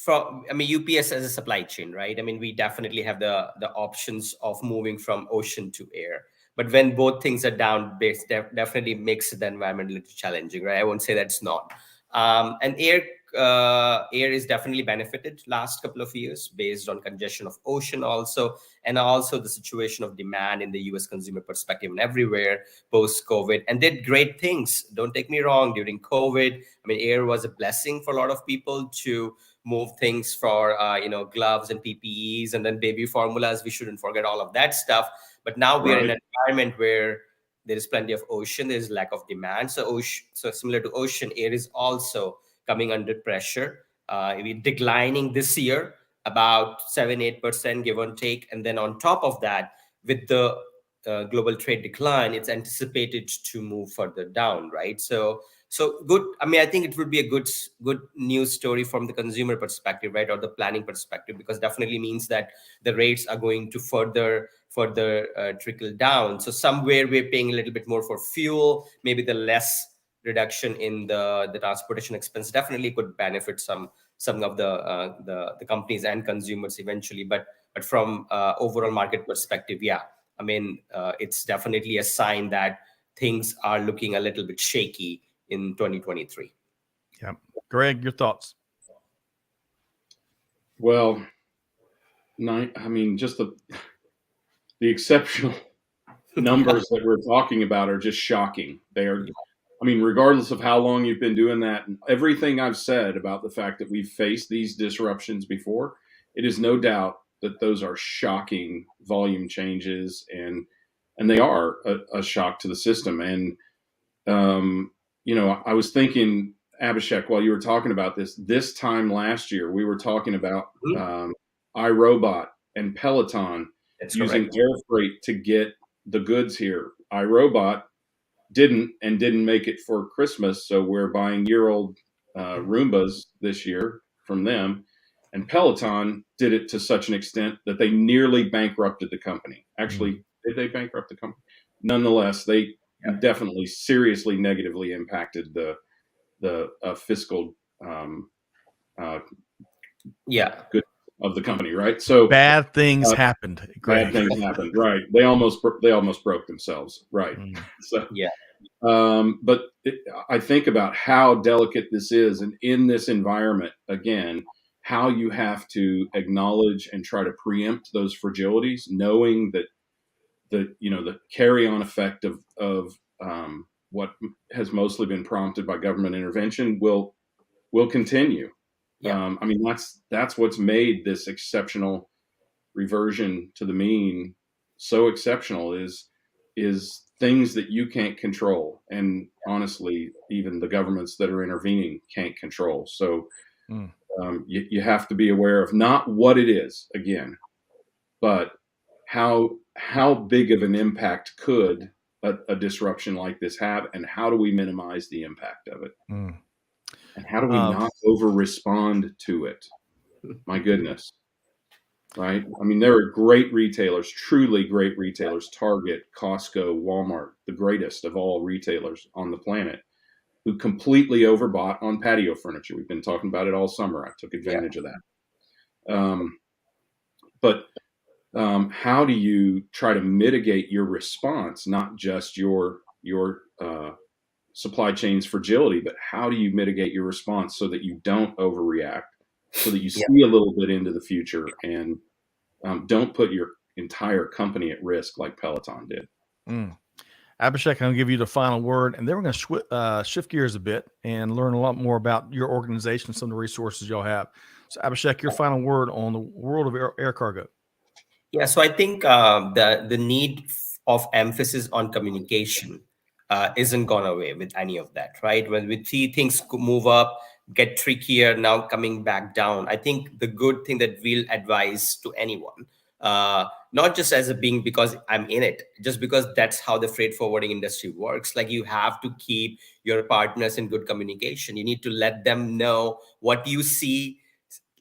UPS as a supply chain, right? I mean, we definitely have the options of moving from ocean to air. But when both things are down, definitely makes the environment a little challenging, right? I won't say that's not. And air is definitely benefited last couple of years based on congestion of ocean also, and also the situation of demand in the US consumer perspective and everywhere post-COVID, and did great things. Don't take me wrong, during COVID, I mean, air was a blessing for a lot of people to move things for gloves and PPEs and then baby formulas. We shouldn't forget all of that stuff. But now we're in an environment where there is plenty of ocean, there is lack of demand. So similar to ocean, air is also coming under pressure. We're declining this year about 7-8%, give or take. And then on top of that, with the global trade decline, it's anticipated to move further down, right? So good. I mean, I think it would be a good news story from the consumer perspective, right, or the planning perspective, because definitely means that the rates are going to further trickle down. So somewhere we're paying a little bit more for fuel, maybe the less reduction in the transportation expense definitely could benefit some of the companies and consumers eventually. But from overall market perspective, yeah, I mean, it's definitely a sign that things are looking a little bit shaky in 2023. Yeah. Greg, your thoughts? Well, I mean, just the exceptional numbers that we're talking about are just shocking. They are, I mean, regardless of how long you've been doing that, and everything I've said about the fact that we've faced these disruptions before, it is no doubt that those are shocking volume changes, and they are a shock to the system. And I was thinking, Abhishek, while you were talking about this time last year, we were talking about iRobot and Peloton using air freight to get the goods here. iRobot didn't make it for Christmas, so we're buying year-old Roombas this year from them. And Peloton did it to such an extent that they nearly bankrupted the company. Actually, did they bankrupt the company? Nonetheless, they definitely seriously negatively impacted the fiscal good of the company, right? So bad things happened. bad things happened, right? They almost broke themselves, right? So, Yeah. but I think about how delicate this is, and in this environment, again, how you have to acknowledge and try to preempt those fragilities, knowing that the carry-on effect of what has mostly been prompted by government intervention will continue. Yeah. I mean, that's what's made this exceptional reversion to the mean so exceptional is things that you can't control, and honestly, even the governments that are intervening can't control. So you have to be aware of not what it is again, but how big of an impact could a disruption like this have, and how do we minimize the impact of it, and how do we not over respond to it? My goodness. Right? I mean, there are great retailers, truly great retailers, Target, Costco, Walmart, the greatest of all retailers on the planet, who completely overbought on patio furniture. We've been talking about it all summer. I took advantage of that. But how do you try to mitigate your response, not just your supply chain's fragility, but how do you mitigate your response so that you don't overreact, so that you see a little bit into the future and don't put your entire company at risk like Peloton did. Abhishek, I'm going to give you the final word, and then we're going to shift gears a bit and learn a lot more about your organization, some of the resources y'all have. So, Abhishek, your final word on the world of air cargo. Yeah, so I think the need of emphasis on communication isn't gone away with any of that, right? When we see things move up, get trickier, now coming back down, I think the good thing that we'll advise to anyone, not just as a being because I'm in it, just because that's how the freight forwarding industry works. Like, you have to keep your partners in good communication. You need to let them know what you see,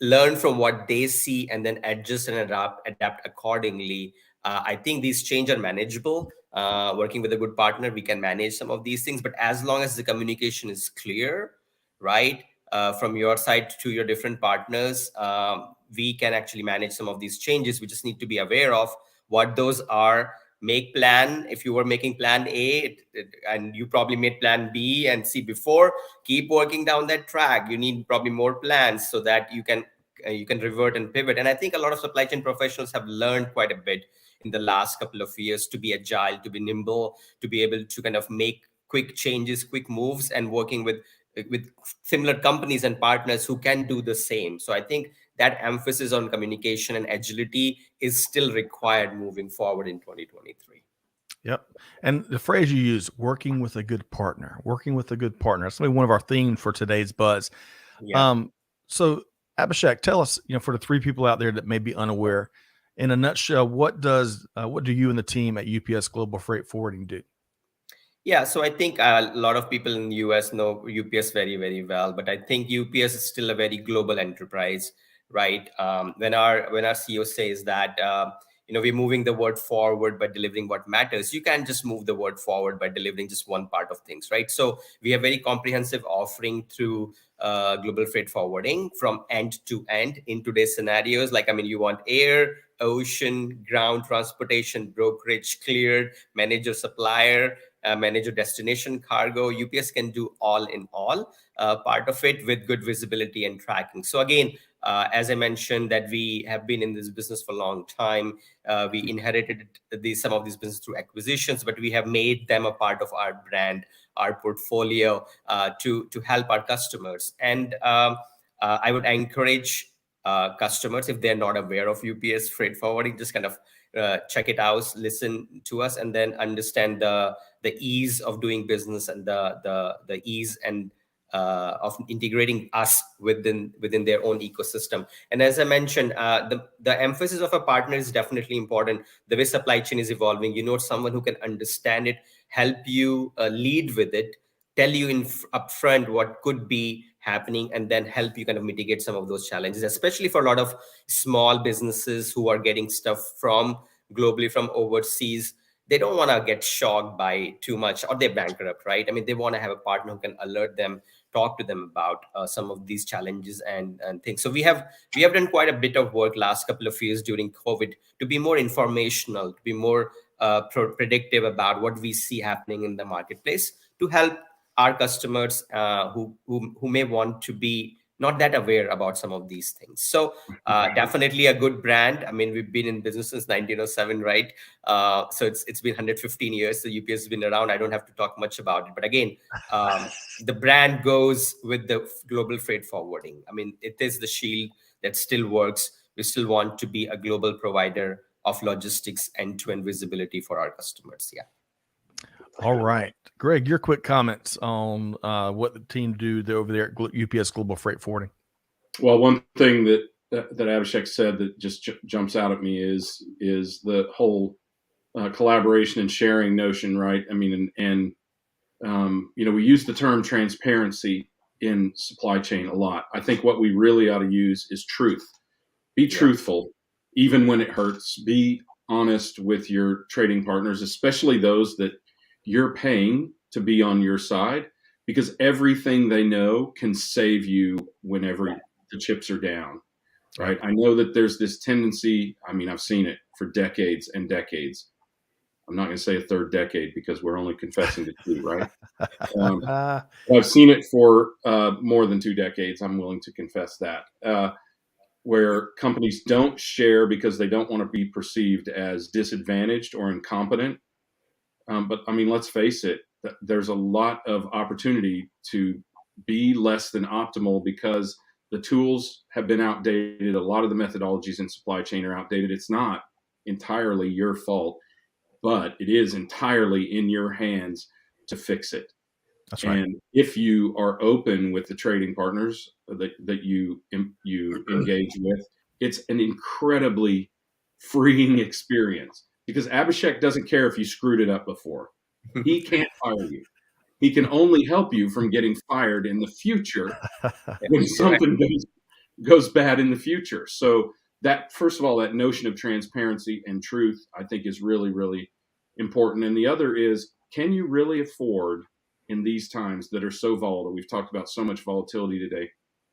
learn from what they see, and then adjust and adapt accordingly. I think these changes are manageable. Working with a good partner, we can manage some of these things, but as long as the communication is clear, right, from your side to your different partners, we can actually manage some of these changes. We just need to be aware of what those are. Make plan. If you were making plan A and you probably made plan B and C before, keep working down that track. You need probably more plans so that you can revert and pivot. And I think a lot of supply chain professionals have learned quite a bit in the last couple of years to be agile, to be nimble, to be able to kind of make quick changes, quick moves, and working with similar companies and partners who can do the same. So I think that emphasis on communication and agility is still required moving forward in 2023. Yep. And the phrase you use, working with a good partner, That's maybe one of our themes for today's buzz. Yeah. So Abhishek, tell us, for the three people out there that may be unaware, in a nutshell, what do you and the team at UPS Global Freight Forwarding do? Yeah, so I think a lot of people in the US know UPS very, very well, but I think UPS is still a very global enterprise, right? When our CEO says that we're moving the word forward by delivering what matters, you can't just move the word forward by delivering just one part of things, right? So we have very comprehensive offering through global freight forwarding from end to end in today's scenarios. Like, I mean, you want air, ocean, ground transportation, brokerage, cleared, manage your supplier, manage your destination cargo. UPS can do all in all part of it with good visibility and tracking. So again, as I mentioned, that we have been in this business for a long time. We inherited some of these businesses through acquisitions, but we have made them a part of our brand, our portfolio, to help our customers. And I would encourage customers, if they're not aware of UPS freight forwarding, just kind of check it out, listen to us, and then understand the ease of doing business and the ease and of integrating us within their own ecosystem. And as I mentioned, the emphasis of a partner is definitely important. The way supply chain is evolving, someone who can understand it, help you lead with it, tell you upfront what could be happening, and then help you kind of mitigate some of those challenges, especially for a lot of small businesses who are getting stuff from globally, from overseas. they don't want to get shocked by too much, or they're bankrupt, right? I mean, they want to have a partner who can alert them, talk to them about some of these challenges and things. So we have done quite a bit of work last couple of years during COVID to be more informational, to be more predictive about what we see happening in the marketplace, to help our customers who may want to be not that aware about some of these things. So definitely a good brand. I mean, we've been in business since 1907, right? So it's been 115 years. So UPS has been around. I don't have to talk much about it. But again, the brand goes with the global freight forwarding. I mean, it is the shield that still works. We still want to be a global provider of logistics end-to-end visibility for our customers. Yeah. All right, Greg, your quick comments on what the team do over there at UPS Global Freight Forwarding. Well, one thing that Abhishek said that just jumps out at me is the whole collaboration and sharing notion, right? I mean, and we use the term transparency in supply chain a lot. I think what we really ought to use is truth. Be truthful, even when it hurts. Be honest with your trading partners, especially those that you're paying to be on your side, because everything they know can save you whenever the chips are down, right? I know that there's this tendency. I mean, I've seen it for decades and decades. I'm not going to say a third decade because we're only confessing to two, right? I've seen it for more than 2 decades. I'm willing to confess that. Where companies don't share because they don't want to be perceived as disadvantaged or incompetent. But I mean, let's face it, there's a lot of opportunity to be less than optimal because the tools have been outdated. A lot of the methodologies in supply chain are outdated. It's not entirely your fault, but it is entirely in your hands to fix it. That's right. And if you are open with the trading partners that you engage with, it's an incredibly freeing experience. Because Abhishek doesn't care if you screwed it up before. He can't fire you. He can only help you from getting fired in the future when something goes bad in the future. So that, first of all, that notion of transparency and truth, I think is really, really important. And the other is, can you really afford in these times that are so volatile? We've talked about so much volatility today.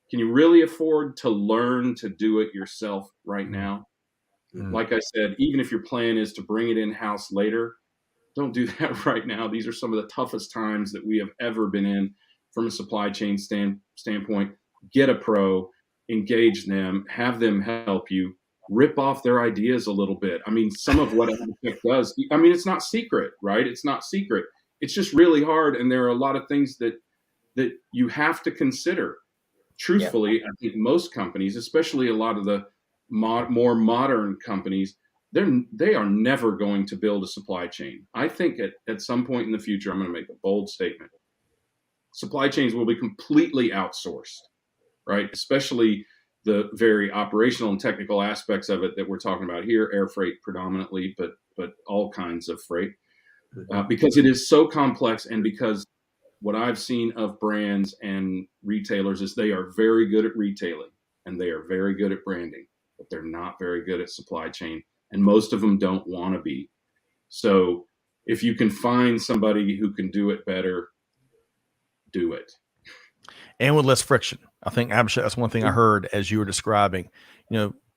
Can you really afford to learn to do it yourself right now? Like I said, even if your plan is to bring it in-house later, don't do that right now. These are some of the toughest times that we have ever been in from a supply chain standpoint. Get a pro, engage them, have them help you, rip off their ideas a little bit. I mean, some of what Abhishek does, I mean, it's not secret, right? It's not secret. It's just really hard. And there are a lot of things that you have to consider. Truthfully, I think most companies, especially a lot of the more modern companies, they are never going to build a supply chain. I think at some point in the future, I'm going to make a bold statement. Supply chains will be completely outsourced, right? Especially the very operational and technical aspects of it that we're talking about here, air freight predominantly, but all kinds of freight, because it is so complex, and because what I've seen of brands and retailers is they are very good at retailing and they are very good at branding, but they're not very good at supply chain. And most of them don't want to be. So if you can find somebody who can do it better, do it. And with less friction. I think, Abhishek, that's one thing I heard as you were describing.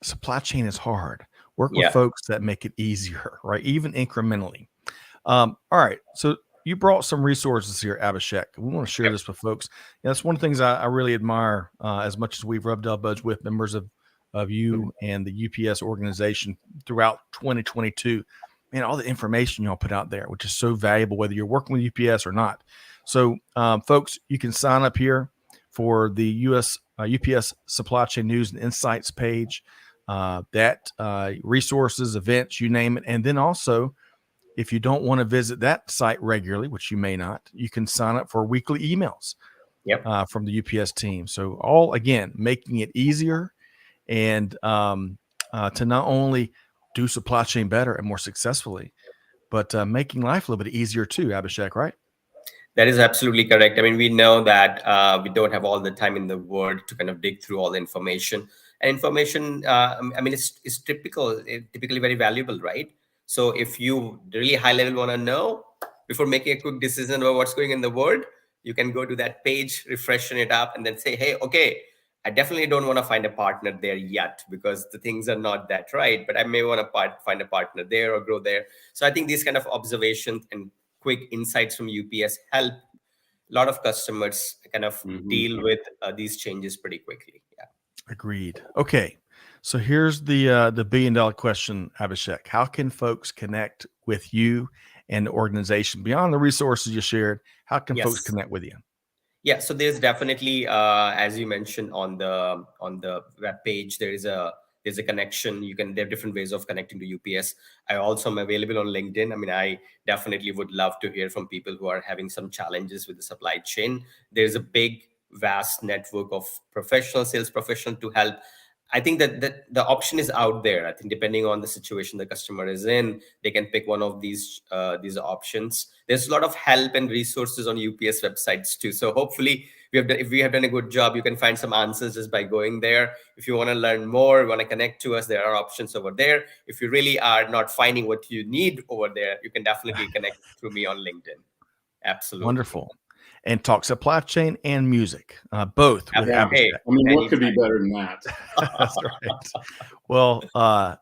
Supply chain is hard. Work with folks that make it easier, right? Even incrementally. All right. So you brought some resources here, Abhishek. We want to share this with folks. That's one of the things I really admire as much as we've rubbed elbows with members of you and the UPS organization throughout 2022. Man, all the information y'all put out there, which is so valuable, whether you're working with UPS or not. So, folks, you can sign up here for the UPS Supply Chain News and Insights page, resources, events, you name it. And then also, if you don't want to visit that site regularly, which you may not, you can sign up for weekly emails from the UPS team. So all, again, making it easier and to not only do supply chain better and more successfully, but making life a little bit easier too, Abhishek, right? That is absolutely correct. I mean, we know that we don't have all the time in the world to kind of dig through all the information. And information, I mean, it's typically very valuable, right? So if you really high level want to know before making a quick decision about what's going in the world, you can go to that page, refreshen it up, and then say, hey, okay, I definitely don't want to find a partner there yet because the things are not that right, but I may want to find a partner there or grow there. So I think these kind of observations and quick insights from UPS help a lot of customers kind of deal with these changes pretty quickly. Yeah. Agreed. Okay. So here's the $1 billion question, Abhishek. How can folks connect with you and the organization beyond the resources you shared? How can folks connect with you? Yeah, so there's definitely, as you mentioned on the web page, there's a connection. There are different ways of connecting to UPS. I also am available on LinkedIn. I mean, I definitely would love to hear from people who are having some challenges with the supply chain. There's a big, vast network of sales professionals to help. I think that the option is out there. I think depending on the situation the customer is in, they can pick one of these options. There's a lot of help and resources on UPS websites too. So hopefully, if we have done a good job, you can find some answers just by going there. If you want to learn more, want to connect to us, there are options over there. If you really are not finding what you need over there, you can definitely connect through me on LinkedIn. Absolutely. Wonderful. And talk supply chain and music, both with Abhishek. Hey, I mean, what could be better than that? That's right. Well,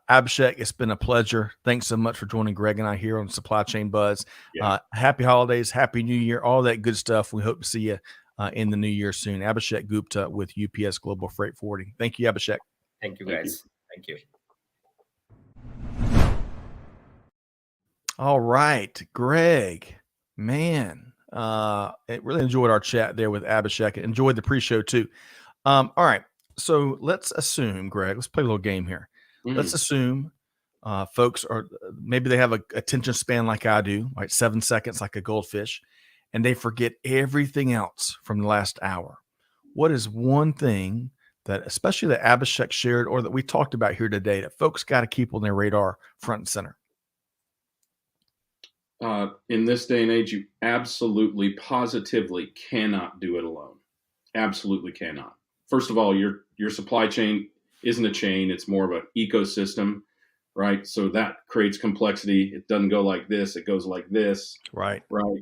Abhishek, it's been a pleasure. Thanks so much for joining Greg and I here on Supply Chain Buzz. Yeah. Happy holidays, happy New Year, all that good stuff. We hope to see you in the new year soon. Abhishek Gupta with UPS Global Freight Forwarding. Thank you, Abhishek. Thank you, guys. Thank you. All right, Greg, man. Really enjoyed our chat there with Abhishek. Enjoyed the pre-show too. All right. So let's assume, Greg, let's play a little game here. Let's assume folks maybe they have a attention span like I do, right? 7 seconds like a goldfish, and they forget everything else from the last hour. What is one thing that, especially that Abhishek shared or that we talked about here today, that folks got to keep on their radar front and center? In this day and age, you absolutely, positively cannot do it alone. Absolutely cannot. First of all, your supply chain isn't a chain; it's more of an ecosystem, right? So that creates complexity. It doesn't go like this; it goes like this, right? I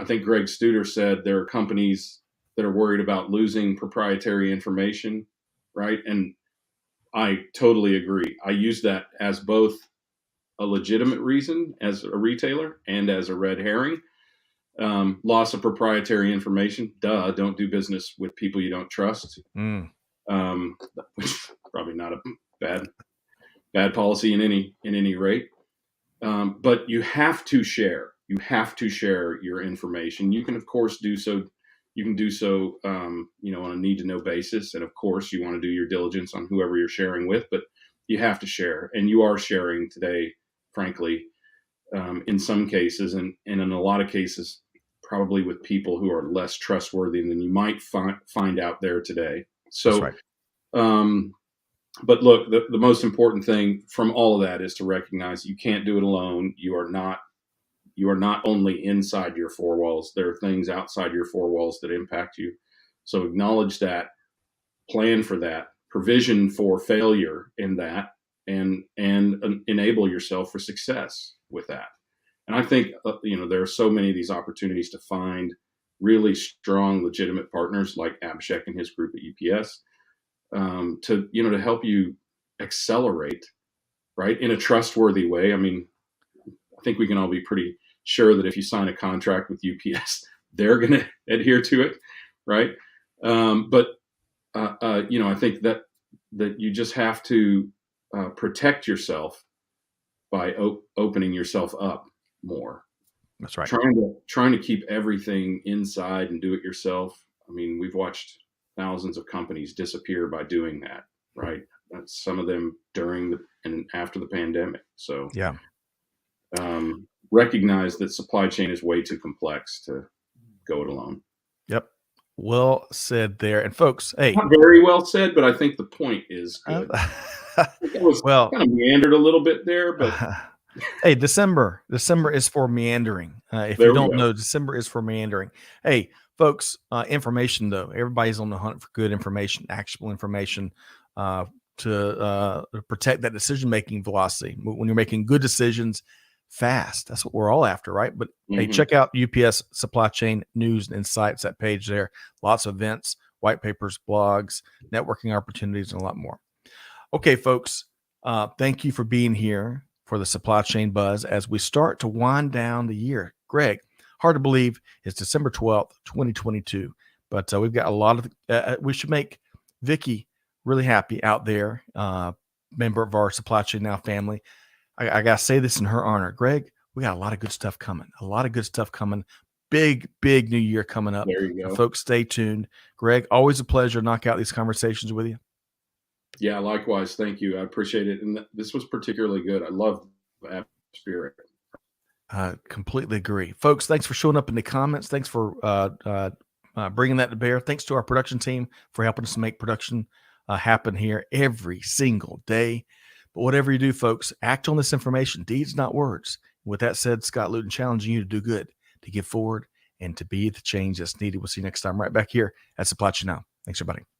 think Greg Studer said there are companies that are worried about losing proprietary information, right? And I totally agree. I use that as both a legitimate reason as a retailer and as a red herring. Loss of proprietary information. Don't do business with people you don't trust. Which is probably not a bad policy in any rate. But you have to share. You have to share your information. You can, of course, do so. You can do so, on a need-to-know basis. And of course, you want to do your diligence on whoever you're sharing with. But you have to share, and you are sharing today. Frankly, in some cases, and in a lot of cases, probably with people who are less trustworthy than you might find out there today. So, that's right. But look, the most important thing from all of that is to recognize you can't do it alone. You are not only inside your four walls. There are things outside your four walls that impact you. So acknowledge that, plan for that, provision for failure in that, and enable yourself for success with that. And I think, there are so many of these opportunities to find really strong, legitimate partners like Abhishek and his group at UPS to help you accelerate, right, in a trustworthy way. I mean, I think we can all be pretty sure that if you sign a contract with UPS, they're going to adhere to it, right? But I think that you just have to protect yourself by opening yourself up more. That's right. Trying to keep everything inside and do it yourself. I mean, we've watched thousands of companies disappear by doing that, right? Some of them during and after the pandemic. So yeah, recognize that supply chain is way too complex to go it alone. Yep. Well said there. And folks, hey, not very well said, but I think the point is good. It was kind of meandered a little bit there, but hey, December is for meandering. If you don't know, December is for meandering. Hey, folks, information though, everybody's on the hunt for good information, actionable information. protect that decision-making velocity when you're making good decisions fast. That's what we're all after, right? But hey, check out UPS Supply Chain News and Insights, that page there. Lots of events, white papers, blogs, networking opportunities, and a lot more. Okay, folks, thank you for being here for the Supply Chain Buzz as we start to wind down the year. Greg, hard to believe it's December 12th, 2022, but we've got a lot of, we should make Vicky really happy out there, member of our Supply Chain Now family. I got to say this in her honor. Greg, we got a lot of good stuff coming. Big new year coming up. There you go. So folks, stay tuned. Greg, always a pleasure to knock out these conversations with you. Yeah, likewise. Thank you. I appreciate it. And this was particularly good. I love the spirit. Completely agree. Folks, thanks for showing up in the comments. Thanks for bringing that to bear. Thanks to our production team for helping us make production happen here every single day. But whatever you do, folks, act on this information. Deeds, not words. With that said, Scott Luton challenging you to do good, to give forward, and to be the change that's needed. We'll see you next time right back here at Supply Chain Now. Thanks, everybody.